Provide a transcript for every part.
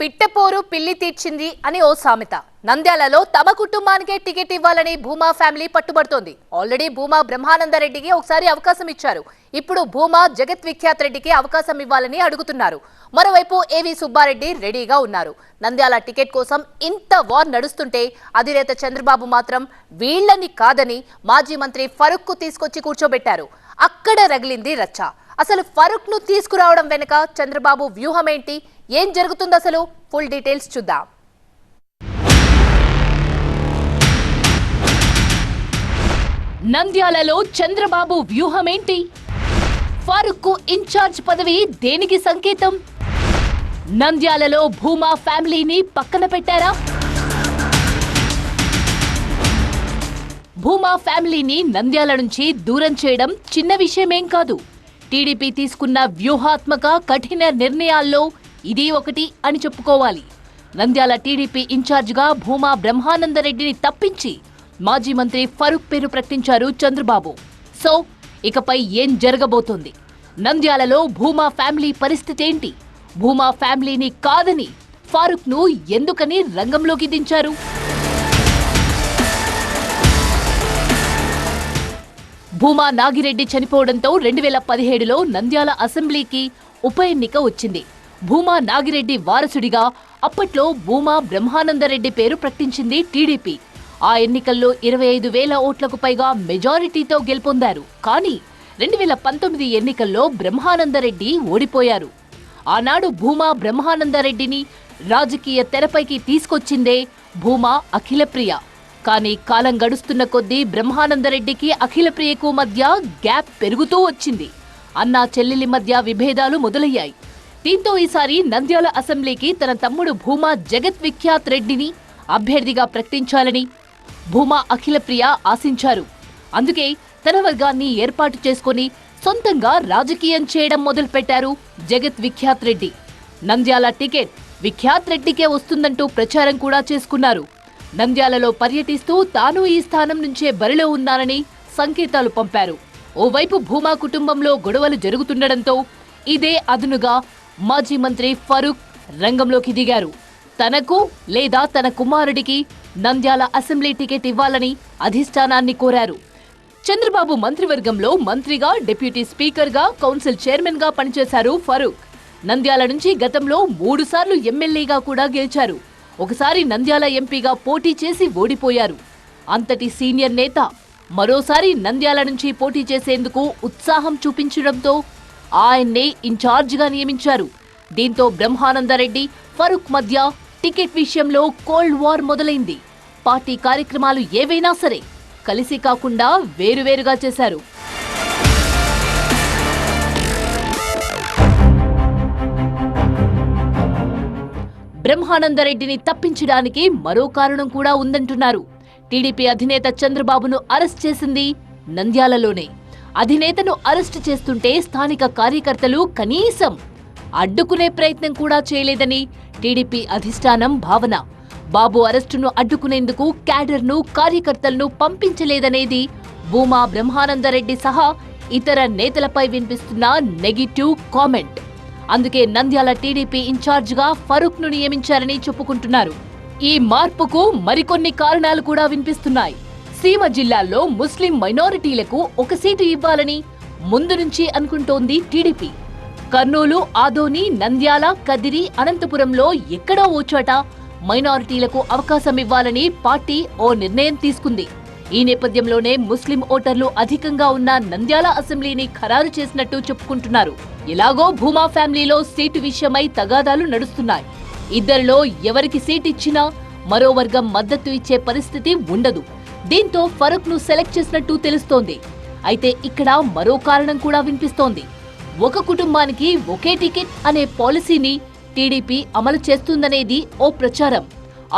పిట్టపోరు పిల్లి తీర్చింది అని ఓ సామెత. నంద్యాలలో తమ కుటుంబానికే టికెట్ ఇవ్వాలని భూమా ఫ్యామిలీ పట్టుబడుతోంది. ఆల్రెడీ భూమా బ్రహ్మానందరెడ్డికి ఒకసారి అవకాశం ఇచ్చారు. ఇప్పుడు భూమా జగత్ విఖ్యాత్ రెడ్డికి అవకాశం ఇవ్వాలని అడుగుతున్నారు. మరోవైపు ఏవి సుబ్బారెడ్డి రెడీగా ఉన్నారు. నంద్యాల టికెట్ కోసం ఇంత వార్ నడుస్తుంటే అధినేత చంద్రబాబు మాత్రం వీళ్ళని కాదని మాజీ మంత్రి ఫరూక్ కు తీసుకొచ్చి కూర్చోబెట్టారు. అక్కడ రగిలింది రచ్చ. అసలు ఫరూక్ ను తీసుకురావడం వెనుక చంద్రబాబు వ్యూహం ఏంటి, ఏం జరుగుతుంది అసలు? ఫుల్ డీటెయిల్స్ చూద్దాం. నంద్యాలలో చంద్రబాబు వ్యూహం ఏంటి? ఫరూక్ కు ఇన్ఛార్జ్ పదవి దేనికి సంకేతం? నంద్యాలలో భూమా ఫ్యామిలీని పక్కన పెట్టారా? భూమా ఫ్యామిలీని నంద్యాల నుంచి దూరం చేయడం చిన్న విషయమేం కాదు. టీడీపీ తీసుకున్న వ్యూహాత్మక కఠిన నిర్ణయాల్లో ఇది ఒకటి అని చెప్పుకోవాలి. నంద్యాల టీడీపీ ఇన్ఛార్జిగా భూమా బ్రహ్మానందరెడ్డిని తప్పించి మాజీ మంత్రి ఫరూక్ పేరు ప్రకటించారు చంద్రబాబు. సో ఇకపై ఏం జరగబోతోంది? నంద్యాలలో భూమా ఫ్యామిలీ పరిస్థితి ఏంటి? భూమా ఫ్యామిలీని కాదని ఫరూక్ ను ఎందుకని రంగంలోకి దించారు? భూమా నాగిరెడ్డి చనిపోవడంతో 2017లో నంద్యాల అసెంబ్లీకి ఉప ఎన్నిక వచ్చింది. భూమా నాగిరెడ్డి వారసుడిగా అప్పట్లో భూమా బ్రహ్మానందరెడ్డి పేరు ప్రకటించింది టీడీపీ. ఆ ఎన్నికల్లో 25,000 ఓట్లకు పైగా మెజారిటీతో గెలుపొందారు. కానీ 2019 ఎన్నికల్లో బ్రహ్మానందరెడ్డి ఓడిపోయారు. ఆనాడు భూమా బ్రహ్మానందరెడ్డిని రాజకీయ తెరపైకి తీసుకొచ్చిందే భూమా అఖిలప్రియ. కానీ కాలం గడుస్తున్న కొద్దీ బ్రహ్మానందరెడ్డికి అఖిలప్రియకు మధ్య గ్యాప్ పెరుగుతూ వచ్చింది. అన్నా చెల్లెలి మధ్య విభేదాలు మొదలయ్యాయి. దీంతో ఈసారి నంద్యాల అసెంబ్లీకి తన తమ్ముడు భూమా జగత్ విఖ్యాత్ రెడ్డిని అభ్యర్థిగా ప్రకటించాలని భూమా అఖిలప్రియ ఆశించారు. అందుకే తన వర్గాన్ని ఏర్పాటు చేసుకుని సొంతంగా రాజకీయం చేయడం మొదలుపెట్టారు జగత్ విఖ్యాత్ రెడ్డి. నంద్యాల టికెట్ విఖ్యాత్ రెడ్డికే వస్తుందంటూ ప్రచారం కూడా చేసుకున్నారు. నంద్యాలలో పర్యటిస్తూ తాను ఈ స్థానం నుంచే బరిలో ఉన్నానని సంకేతాలు పంపారు. ఓవైపు భూమా కుటుంబంలో గొడవలు జరుగుతుండటంతో ఇదే అదునుగా మాజీ మంత్రి ఫరూక్ రంగంలోకి దిగారు. తనకు లేదా తన కుమారుడికి నంద్యాల అసెంబ్లీ టికెట్ ఇవ్వాలని అధిష్టానాన్ని కోరారు. చంద్రబాబు మంత్రివర్గంలో మంత్రిగా, డిప్యూటీ స్పీకర్గా, కౌన్సిల్ చైర్మన్ గా పనిచేశారు ఫరూక్. నంద్యాల నుంచి గతంలో 3 సార్లు ఎమ్మెల్యేగా కూడా గెలిచారు. ఒకసారి నంద్యాల ఎంపీగా పోటీ చేసి ఓడిపోయారు. అంతటి సీనియర్ నేత మరోసారి నంద్యాల నుంచి పోటీ చేసేందుకు ఉత్సాహం చూపించడంతో ఆయన్నే ఇన్ఛార్జిగా నియమించారు. దీంతో బ్రహ్మానందరెడ్డి, ఫరూక్ మధ్య టికెట్ విషయంలో కోల్డ్ వార్ మొదలైంది. పార్టీ కార్యక్రమాలు ఏవైనా సరే కలిసి కాకుండా వేరువేరుగా చేశారు. బ్రహ్మానందరెడ్డిని తప్పించడానికి మరో కారణం కూడా ఉందంటున్నారు. టీడీపీ అధినేత చంద్రబాబును అరెస్ట్ చేసింది నంద్యాలలోనే. అధినేతను అరెస్ట్ చేస్తుంటే స్థానిక కార్యకర్తలు కనీసం అడ్డుకునే ప్రయత్నం కూడా చేయలేదని టీడీపీ అధిష్టానం భావన. బాబు అరెస్టును అడ్డుకునేందుకు క్యాడర్ను, కార్యకర్తలను పంపించలేదనేది భూమా బ్రహ్మానందరెడ్డి సహా ఇతర నేతలపై వినిపిస్తున్న నెగిటివ్ కామెంట్. అందుకే నంద్యాల టీడీపీ ఇన్ఛార్జిగా ఫరూక్ ను నియమించారని చెప్పుకుంటున్నారు. ఈ మార్పుకు మరికొన్ని కారణాలు కూడా వినిపిస్తున్నాయి. సీమ జిల్లాల్లో ముస్లిం మైనారిటీలకు ఒక సీటు ఇవ్వాలని ముందు నుంచి అనుకుంటోంది టీడీపీ. కర్నూలు, ఆదోని, నంద్యాల, కదిరి, అనంతపురంలో ఎక్కడో ఓ చోట మైనారిటీలకు అవకాశం ఇవ్వాలని పార్టీ ఓ నిర్ణయం తీసుకుంది. ఈ నేపథ్యంలోనే ముస్లిం ఓటర్లు అధికంగా ఉన్న నంద్యాల అసెంబ్లీని ఖరారు చేసినట్టు చెప్పుకుంటున్నారు. ఇలాగో భూమా ఫ్యామిలీలో సీటు విషయమై తగాదాలు నడుస్తున్నాయి. ఇద్దరిలో ఎవరికి సీట్ ఇచ్చినా మరో వర్గం మద్దతు ఇచ్చే పరిస్థితి ఉండదు. దీంతో ఫరూక్ ను సెలెక్ట్ చేసినట్టు తెలుస్తోంది. అయితే ఇక్కడ మరో కారణం కూడా వినిపిస్తోంది. ఒక కుటుంబానికి ఒకే టికెట్ అనే పాలసీని టీడీపీ అమలు చేస్తుందనేది ఓ ప్రచారం.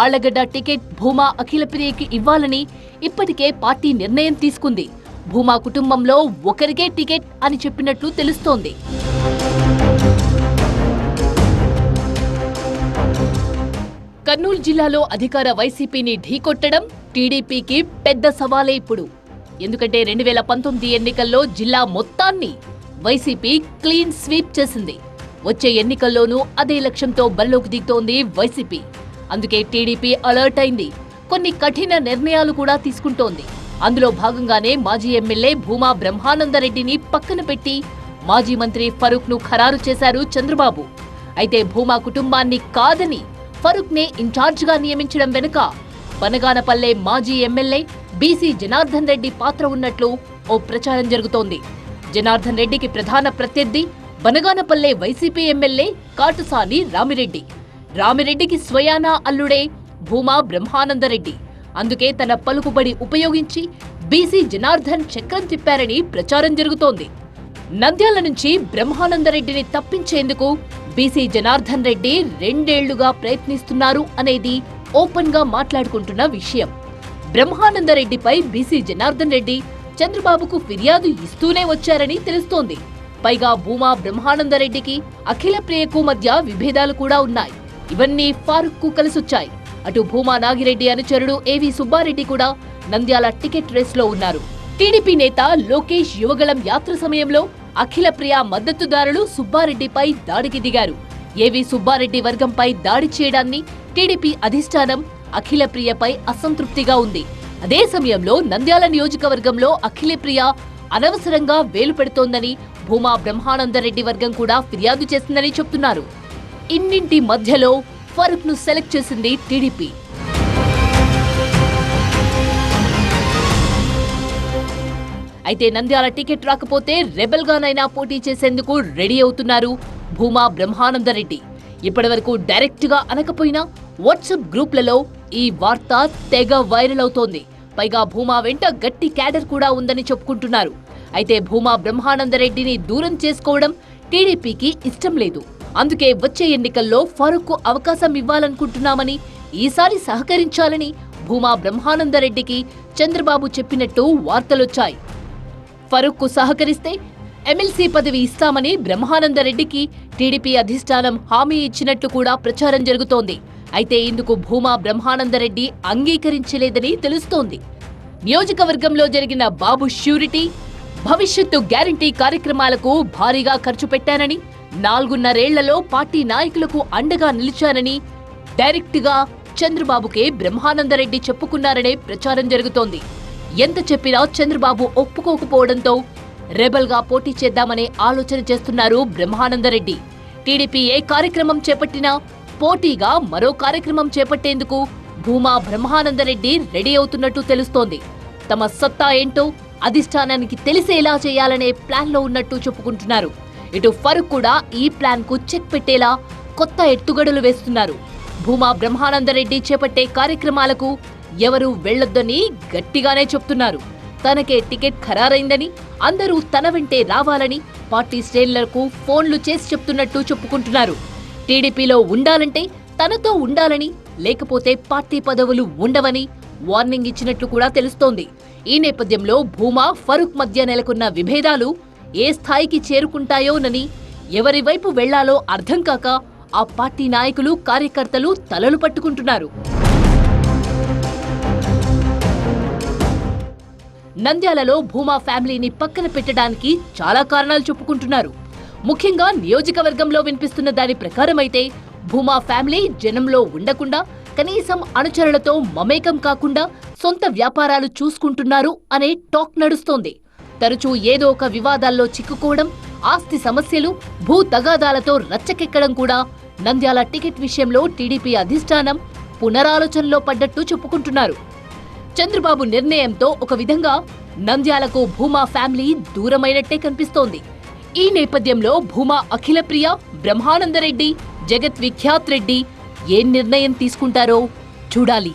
ఆళ్లగడ్డ టికెట్ భూమా అఖిలప్రియకి ఇవ్వాలని ఇప్పటికే పార్టీ నిర్ణయం తీసుకుంది. భూమా కుటుంబంలో ఒకరికే టికెట్ అని చెప్పినట్లు తెలుస్తోంది. కర్నూలు జిల్లాలో అధికార వైసీపీని ఢీకొట్టడం టీడీపీకి పెద్ద సవాలే ఇప్పుడు. ఎందుకంటే 2019 ఎన్నికల్లో జిల్లా మొత్తాన్ని వైసీపీ క్లీన్ స్వీప్ చేసింది. వచ్చే ఎన్నికల్లోనూ అదే లక్ష్యంతో బరిలోకి దిగుతోంది వైసీపీ. అందుకే టీడీపీ అలర్ట్ అయింది. కొన్ని కఠిన నిర్ణయాలు కూడా తీసుకుంటోంది. అందులో భాగంగానే మాజీ ఎమ్మెల్యే భూమా బ్రహ్మానందరెడ్డిని పక్కన పెట్టి మాజీ మంత్రి ఫరూక్ ను ఖరారు చేశారు చంద్రబాబు. అయితే భూమా కుటుంబాన్ని కాదని ఫరూక్ నే ఇన్ఛార్జ్ గా నియమించడం వెనుక బనగానపల్లె మాజీ ఎమ్మెల్యే బీసీ జనార్దన్ రెడ్డి పాత్ర ఉన్నట్లు ఓ ప్రచారం జరుగుతోంది. జనార్దన్ రెడ్డికి ప్రధాన ప్రత్యర్థి బనగానపల్లె వైసీపీ ఎమ్మెల్యే కాటుసాని రామిరెడ్డి. రామిరెడ్డికి స్వయానా అల్లుడే భూమా బ్రహ్మానందరెడ్డి. అందుకే తన పలుకుబడి ఉపయోగించి బీసీ జనార్దన్ చక్రం తిప్పారని ప్రచారం జరుగుతోంది. నంద్యాల నుంచి బ్రహ్మానందరెడ్డిని తప్పించేందుకు బీసీ జనార్దన్ రెడ్డి 2 ఏళ్లుగా ప్రయత్నిస్తున్నారు అనేది ఓపెన్ గా మాట్లాడుకుంటున్న విషయం. బ్రహ్మానందరెడ్డిపై బీసీ జనార్దన్ రెడ్డి చంద్రబాబుకు ఫిర్యాదు ఇస్తూనే వచ్చారని తెలుస్తోంది. పైగా భూమా బ్రహ్మానందరెడ్డికి అఖిలప్రియకు మధ్య విభేదాలు కూడా ఉన్నాయి. ఇవన్నీ ఫారూక్ కు కలిసొచ్చాయి. అటు భూమా నాగిరెడ్డి అనుచరుడు ఏవి సుబ్బారెడ్డి కూడా నంద్యాల టికెట్ రేస్లో ఉన్నారు. టీడీపీ నేత లోకేష్ యువగళం యాత్ర సమయంలో అఖిలప్రియ మద్దతుదారులు సుబ్బారెడ్డిపై దాడికి దిగారు. ఏవి సుబ్బారెడ్డి వర్గంపై దాడి చేయడాన్ని టీడీపీ అధిష్టానం అఖిలప్రియపై అసంతృప్తిగా ఉంది. అదే సమయంలో నంద్యాల నియోజకవర్గంలో అఖిలప్రియ అనవసరంగా వేలు పెడుతోందని భూమా బ్రహ్మానందరెడ్డి వర్గం కూడా ఫిర్యాదు చేసిందని చెప్తున్నారు. ఇన్నింటి మధ్యలో ఫరూక్ ను సెలెక్ట్ చేసింది టీడీపీ. అయితే నంద్యాల టికెట్ రాకపోతే రెబెల్ గానైనా పోటీ చేసేందుకు రెడీ అవుతున్నారు భూమా బ్రహ్మానందరెడ్డి. ఇప్పటివరకు డైరెక్ట్ గా అనకపోయినా వాట్సాప్ గ్రూప్లలో ఈ వార్త తెగ వైరల్ అవుతోంది. పైగా భూమా వెంట గట్టి క్యాడర్ కూడా ఉందని చెప్పుకుంటున్నారు. అయితే భూమా బ్రహ్మానందరెడ్డిని దూరం చేసుకోవడం టీడీపీకి ఇష్టం లేదు. అందుకే వచ్చే ఎన్నికల్లో ఫరూక్ కు అవకాశం ఇవ్వాలనుకుంటున్నామని, ఈసారి సహకరించాలని భూమా బ్రహ్మానందరెడ్డికి చంద్రబాబు చెప్పినట్టు వార్తలొచ్చాయి. ఫరూక్ కు సహకరిస్తే ఎమ్మెల్సీ పదవి ఇస్తామని బ్రహ్మానందరెడ్డికి టీడీపీ అధిష్టానం హామీ ఇచ్చినట్లు కూడా ప్రచారం జరుగుతోంది. అయితే ఇందుకు భూమా బ్రహ్మానందరెడ్డి అంగీకరించలేదని తెలుస్తోంది. నియోజకవర్గంలో జరిగిన బాబు ష్యూరిటీ, భవిష్యత్తు గ్యారంటీ కార్యక్రమాలకు భారీగా ఖర్చు పెట్టానని, 4.5 ఏళ్లలో పార్టీ నాయకులకు అండగా నిలిచానని డైరెక్ట్ గా చంద్రబాబుకే బ్రహ్మానందరెడ్డి చెప్పుకున్నారనే ప్రచారం జరుగుతోంది. ఎంత చెప్పినా చంద్రబాబు ఒప్పుకోకపోవడంతో రెబల్ గా పోటీ చేద్దామనే ఆలోచన చేస్తున్నారు బ్రహ్మానందరెడ్డి. టీడీపీ ఏ కార్యక్రమం చేపట్టినా పోటీగా మరో కార్యక్రమం చేపట్టేందుకు భూమా బ్రహ్మానందరెడ్డి రెడీ అవుతున్నట్టు తెలుస్తోంది. తమ సత్తా ఏంటో అధిష్టానానికి తెలిసేలా చేయాలనే ప్లాన్ లో ఉన్నట్టు చెప్పుకుంటున్నారు. ఇటు ఫరూక్ కూడా ఈ ప్లాన్ కు చెక్ పెట్టేలా కొత్త ఎత్తుగడలు వేస్తున్నారు. భూమా బ్రహ్మానందరెడ్డి చేపట్టే కార్యక్రమాలకు ఎవరూ వెళ్లొద్దని గట్టిగానే చెప్తున్నారు. తనకే టికెట్ ఖరారైందని, అందరూ తన వెంటే రావాలని పార్టీ శ్రేణులకు ఫోన్లు చేసి చెప్తున్నట్టు చెప్పుకుంటున్నారు. టీడీపీలో ఉండాలంటే తనతో ఉండాలని, లేకపోతే పార్టీ పదవులు ఉండవని వార్నింగ్ ఇచ్చినట్లు కూడా తెలుస్తోంది. ఈ నేపథ్యంలో భూమా ఫరూక్ మధ్య నెలకొన్న విభేదాలు ఏ స్థాయికి చేరుకుంటాయోనని, ఎవరి వైపు వెళ్లాలో అర్థం కాక ఆ పార్టీ నాయకులు, కార్యకర్తలు తలలు పట్టుకుంటున్నారు. నంద్యాలలో భూమా ఫ్యామిలీని పక్కన పెట్టడానికి చాలా కారణాలు చెప్పుకుంటున్నారు. ముఖ్యంగా నియోజకవర్గంలో వినిపిస్తున్న దాని ప్రకారమైతే భూమా ఫ్యామిలీ జనంలో ఉండకుండా, కనీసం అనుచరులతో మమేకం కాకుండా సొంత వ్యాపారాలు చూసుకుంటున్నారు అనే టాక్ నడుస్తోంది. తరచూ ఏదో ఒక వివాదాల్లో చిక్కుకోవడం, ఆస్తి సమస్యలు, భూ తగాదాలతో రచ్చకెక్కడం కూడా నంద్యాల టికెట్ విషయంలో టీడీపీ అధిష్టానం పునరాలోచనలో పడ్డట్టు చెప్పుకుంటున్నారు. చంద్రబాబు నిర్ణయంతో ఒక విధంగా నంద్యాలకు భూమా ఫ్యామిలీ దూరమైనట్టే కనిపిస్తోంది. ఈ నేపథ్యంలో భూమా అఖిలప్రియ, బ్రహ్మానందరెడ్డి, జగత్ విఖ్యాత్ రెడ్డి ఏ నిర్ణయం తీసుకుంటారో చూడాలి.